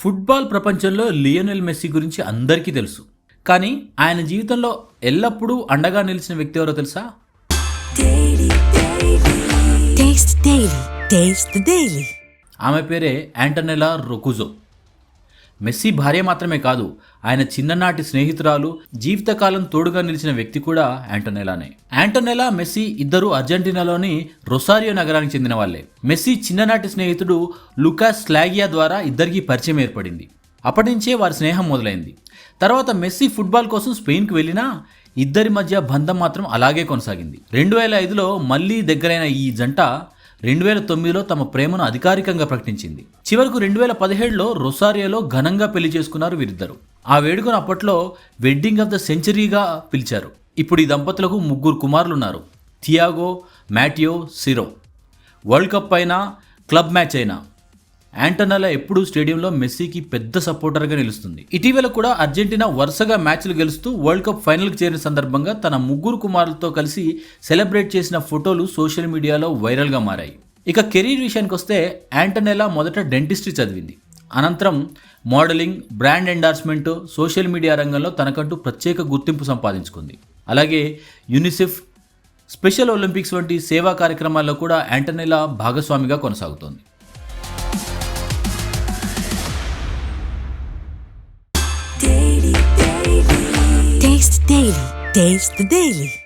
Football ప్రపంచంలో Lionel Messi గురించి అందరికీ తెలుసు. కానీ ఆయన జీవితంలో ఎల్లప్పుడూ అండగా నిలిచిన వ్యక్తి ఎవరో తెలుసా? ఆమె పేరే యాంటోనెలా రొకుజో. మెస్సీ భార్య మాత్రమే కాదు, ఆయన చిన్ననాటి స్నేహితురాలు, జీవితకాలం తోడుగా నిలిచిన వ్యక్తి కూడా యాంటోనెలానే. యాంటోనెలా, మెస్సీ ఇద్దరు అర్జెంటీనాలోని రొసారియో నగరానికి చెందిన వాళ్ళే. మెస్సీ చిన్ననాటి స్నేహితుడు లుకాస్ స్లాగియా ద్వారా ఇద్దరికీ పరిచయం ఏర్పడింది. అప్పటి నుంచే వారి స్నేహం మొదలైంది. తర్వాత మెస్సీ ఫుట్బాల్ కోసం స్పెయిన్కి వెళ్ళినా ఇద్దరి మధ్య బంధం మాత్రం అలాగే కొనసాగింది. 2005లో మళ్ళీ దగ్గరైన ఈ జంట 2009లో తమ ప్రేమను అధికారికంగా ప్రకటించింది. చివరకు 2017లో రొసారియోలో ఘనంగా పెళ్లి చేసుకున్నారు వీరిద్దరు. ఆ వేడుకను అప్పట్లో వెడ్డింగ్ ఆఫ్ ద సెంచరీగా పిలిచారు. ఇప్పుడు ఈ దంపతులకు 3 కుమారులున్నారు: Thiago, Mateo, Ciro. World cup అయినా, క్లబ్ మ్యాచ్ అయినా యాంటోనెలా ఎప్పుడూ స్టేడియంలో మెస్సీకి పెద్ద సపోర్టర్గా నిలుస్తుంది. ఇటీవల కూడా అర్జెంటీనా వరుసగా మ్యాచ్లు గెలుస్తూ వరల్డ్ కప్ ఫైనల్కి చేరిన సందర్భంగా తన 3 కుమారులతో కలిసి సెలబ్రేట్ చేసిన ఫోటోలు సోషల్ మీడియాలో వైరల్గా మారాయి. ఇక కెరీర్ విషయానికి వస్తే యాంటోనెలా మొదట డెంటిస్ట్రీ చదివింది. అనంతరం modelling, brand endorsement, social media రంగంలో తనకంటూ ప్రత్యేక గుర్తింపు సంపాదించుకుంది. అలాగే యూనిసెఫ్, స్పెషల్ ఒలింపిక్స్ వంటి సేవా కార్యక్రమాల్లో కూడా యాంటోనెలా భాగస్వామిగా కొనసాగుతోంది. Taste the Daily.